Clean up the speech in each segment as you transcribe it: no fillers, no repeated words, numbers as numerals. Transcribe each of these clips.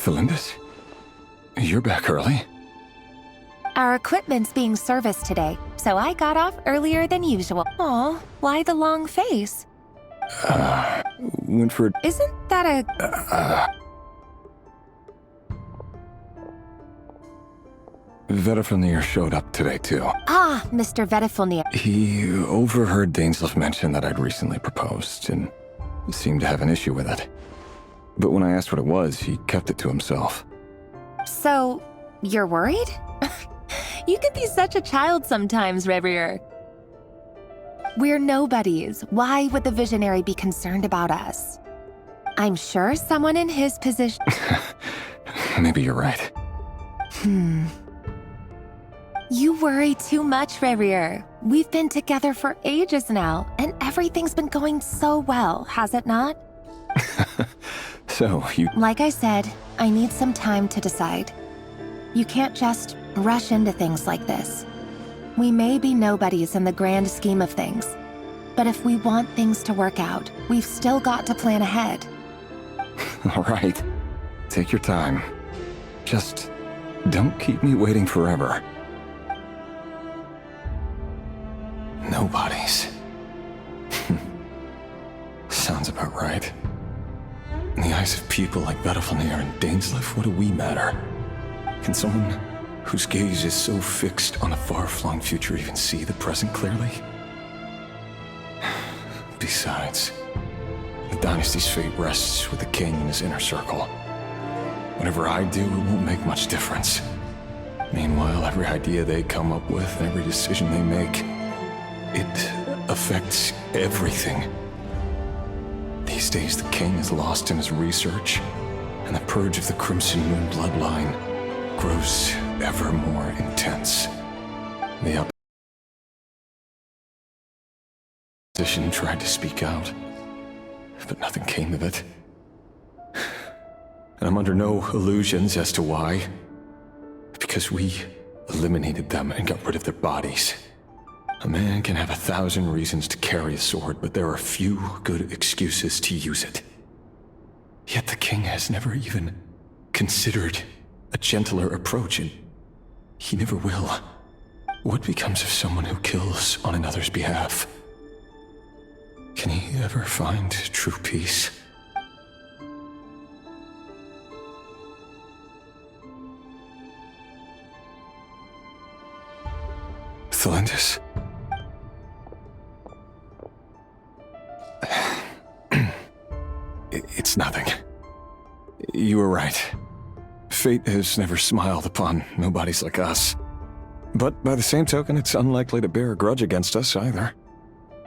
Thelindis? You're back early? Our equipment's being serviced today, so I got off earlier than usual. Aw, why the long face? Winfred... Isn't that a... Vedifilnir showed up today, too. Ah, Mr. Vedifilnir. He overheard Dainsleif mention that I'd recently proposed, and seemed to have an issue with it. But when I asked what it was, he kept it to himself. So, you're worried? You could be such a child sometimes, Revier. We're nobodies. Why would the Visionary be concerned about us? I'm sure someone in his position... Maybe you're right. You worry too much, Revier. We've been together for ages now, and everything's been going so well, has it not? So, you... Like I said, I need some time to decide. You can't just rush into things like this. We may be nobodies in the grand scheme of things, but if we want things to work out, we've still got to plan ahead. All right. Take your time. Just don't keep me waiting forever. Nobodies. Sounds about right. In the eyes of people like Vedifilnir and Dainsleif, what do we matter? Can someone whose gaze is so fixed on a far-flung future even see the present clearly? Besides, the dynasty's fate rests with the king and his inner circle. Whatever I do, it won't make much difference. Meanwhile, every idea they come up with, every decision they make, it affects everything. These days, the king is lost in his research, and the purge of the Crimson Moon bloodline grows ever more intense. The opposition tried to speak out, but nothing came of it. And I'm under no illusions as to why. Because we eliminated them and got rid of their bodies. A man can have 1,000 reasons to carry a sword, but there are few good excuses to use it. Yet the king has never even considered a gentler approach, and he never will. What becomes of someone who kills on another's behalf? Can he ever find true peace? Thelindis? It's nothing. You were right. Fate has never smiled upon nobodies like us. But by the same token, it's unlikely to bear a grudge against us either.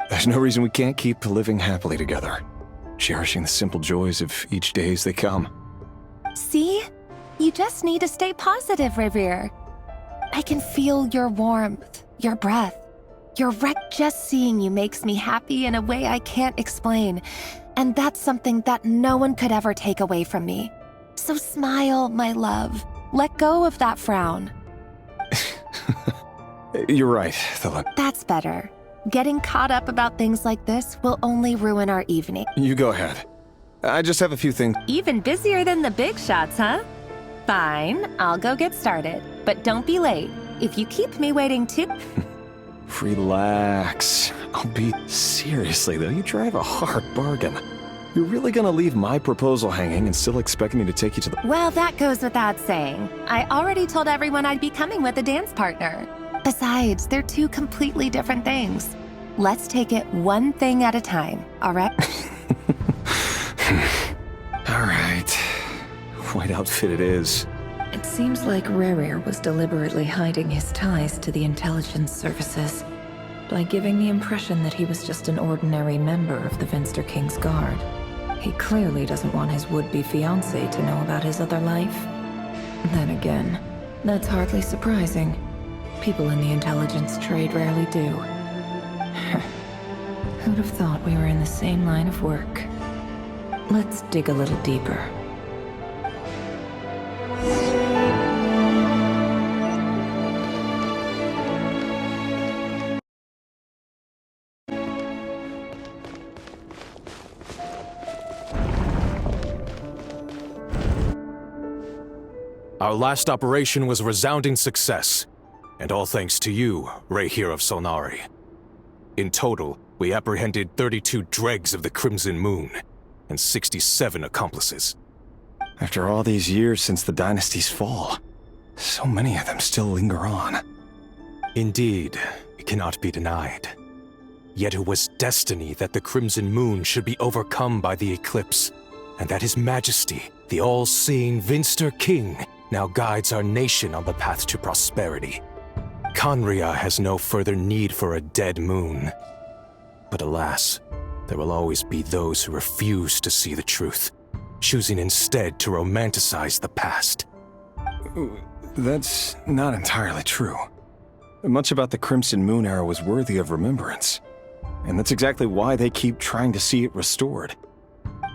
There's no reason we can't keep living happily together, cherishing the simple joys of each day as they come. See? You just need to stay positive, Revier. I can feel your warmth, your breath, your just seeing you makes me happy in a way I can't explain. And that's something that no one could ever take away from me. So smile, my love. Let go of that frown. You're right, Thelindis. That's better. Getting caught up about things like this will only ruin our evening. You go ahead. I just have a few things. Even busier than the big shots, huh? Fine, I'll go get started. But don't be late. If you keep me waiting too... Relax. I'll be... Seriously, though, you drive a hard bargain. You're really gonna leave my proposal hanging and still expect me to take you to the... Well, that goes without saying. I already told everyone I'd be coming with a dance partner. Besides, they're two completely different things. Let's take it one thing at a time, all right? All right. White outfit it is. It seems like Rerir was deliberately hiding his ties to the intelligence services by giving the impression that he was just an ordinary member of the Vinster King's Guard. He clearly doesn't want his would-be fiancée to know about his other life. Then again, that's hardly surprising. People in the intelligence trade rarely do. Who'd have thought we were in the same line of work? Let's dig a little deeper. Our last operation was a resounding success, and all thanks to you, Rayhir of Solnari. In total, we apprehended 32 dregs of the Crimson Moon, and 67 accomplices. After all these years since the dynasty's fall, so many of them still linger on. Indeed, it cannot be denied. Yet it was destiny that the Crimson Moon should be overcome by the eclipse, and that His Majesty, the all-seeing Vinster King, now guides our nation on the path to prosperity. Khaenri'ah has no further need for a dead moon. But alas, there will always be those who refuse to see the truth, choosing instead to romanticize the past. That's not entirely true. Much about the Crimson Moon era was worthy of remembrance, and that's exactly why they keep trying to see it restored.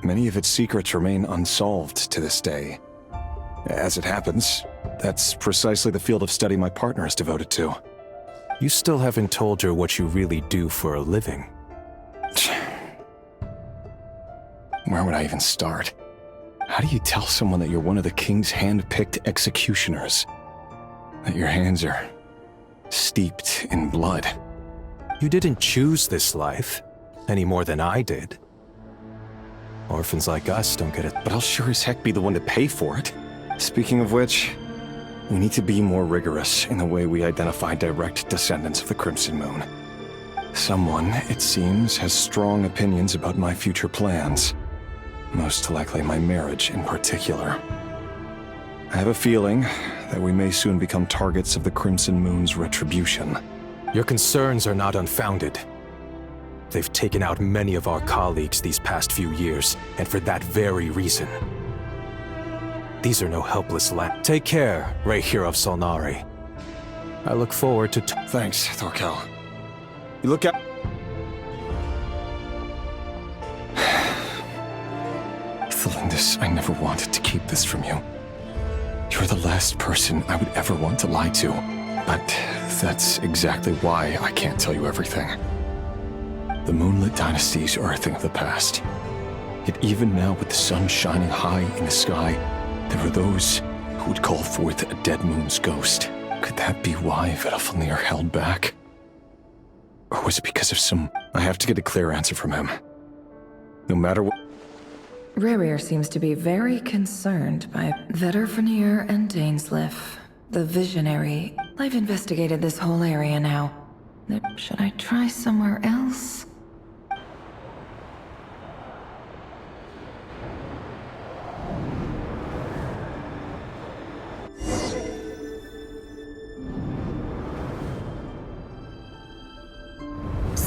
Many of its secrets remain unsolved to this day. As it happens, that's precisely the field of study my partner is devoted to. You still haven't told her what you really do for a living. Where would I even start? How do you tell someone that you're one of the king's hand-picked executioners? That your hands are steeped in blood? You didn't choose this life, any more than I did. Orphans like us don't get it. But I'll sure as heck be the one to pay for it. Speaking of which, we need to be more rigorous in the way we identify direct descendants of the Crimson Moon. Someone, it seems, has strong opinions about my future plans. Most likely my marriage in particular. I have a feeling that we may soon become targets of the Crimson Moon's retribution. Your concerns are not unfounded. They've taken out many of our colleagues these past few years, and for that very reason. These are no helpless Take care, Rayhir of Solnari. I look forward to Thanks, Thorkel. You look out. Thelindis, I never wanted to keep this from you. You're the last person I would ever want to lie to. But that's exactly why I can't tell you everything. The Moonlit Dynasties are a thing of the past. Yet even now, with the sun shining high in the sky, there are those who would call forth a dead moon's ghost. Could that be why Vedalfnir held back? Or was it because of some... I have to get a clear answer from him. No matter what... Rayrir seems to be very concerned by Vedalfnir and Dainsleif, the visionary. I've investigated this whole area now. Should I try somewhere else?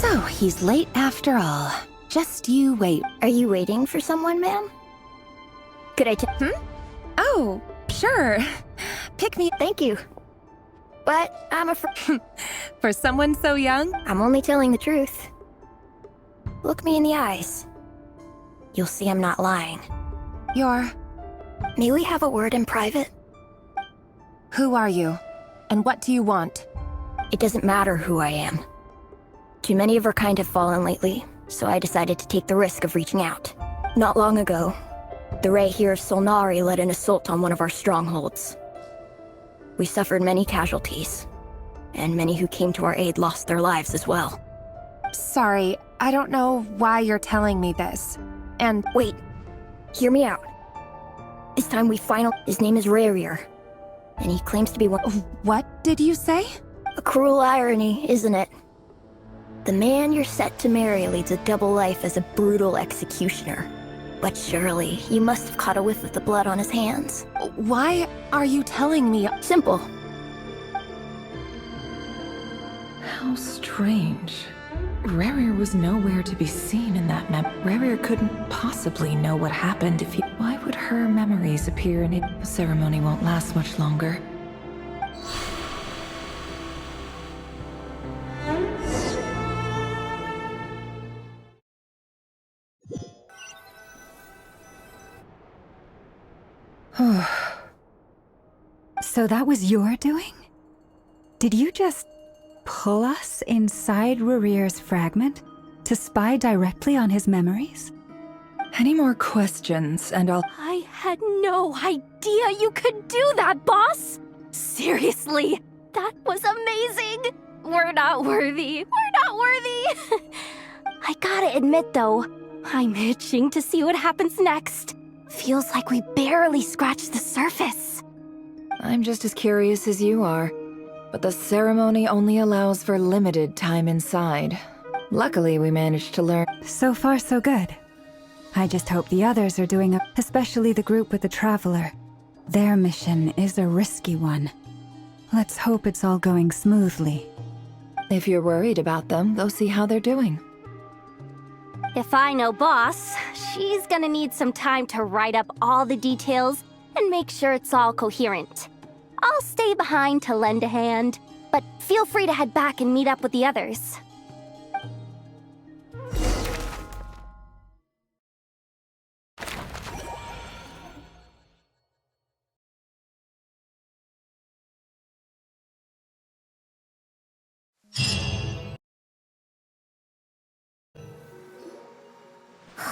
So, he's late after all. Just you wait. Are you waiting for someone, ma'am? Could I Oh, sure. Pick me. Thank you. But I'm afraid... For someone so young? I'm only telling the truth. Look me in the eyes. You'll see I'm not lying. May we have a word in private? Who are you? And what do you want? It doesn't matter who I am. Too many of our kind have fallen lately, so I decided to take the risk of reaching out. Not long ago, the Rayhir of Solnari led an assault on one of our strongholds. We suffered many casualties, and many who came to our aid lost their lives as well. Sorry, I don't know why you're telling me this. And wait, hear me out. This time his name is Rayhir, and he claims to be one... What did you say? A cruel irony, isn't it? The man you're set to marry leads a double life as a brutal executioner. But surely, you must have caught a whiff of the blood on his hands. Why are you telling me? Simple. How strange. Rayrir was nowhere to be seen in that map. Rayrir couldn't possibly know what happened if he... Why would her memories appear in it? The ceremony won't last much longer. So that was your doing? Did you just pull us inside Rayrir's fragment to spy directly on his memories? Any more questions, and I'll... I had no idea you could do that, boss! Seriously, that was amazing! We're not worthy. We're not worthy! I gotta admit, though, I'm itching to see what happens next. Feels like we barely scratched the surface. I'm just as curious as you are. But the ceremony only allows for limited time inside. Luckily, we managed to learn... So far, so good. I just hope the others are doing especially the group with the Traveler. Their mission is a risky one. Let's hope it's all going smoothly. If you're worried about them, go see how they're doing. If I know boss, she's gonna need some time to write up all the details and make sure it's all coherent. I'll stay behind to lend a hand, but feel free to head back and meet up with the others.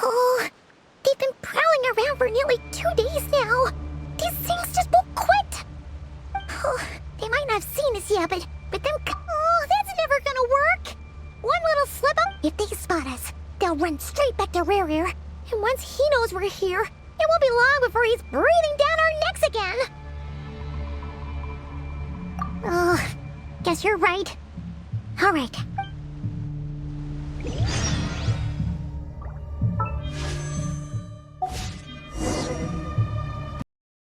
Oh, they've been prowling around for nearly 2 days now. These things just won't quit. Oh, they might not have seen us yet, but them... Oh, that's never gonna work. One little slip up, if they spot us, they'll run straight back to Rerir. And once he knows we're here, it won't be long before he's breathing down our necks again. Oh, guess you're right. All right.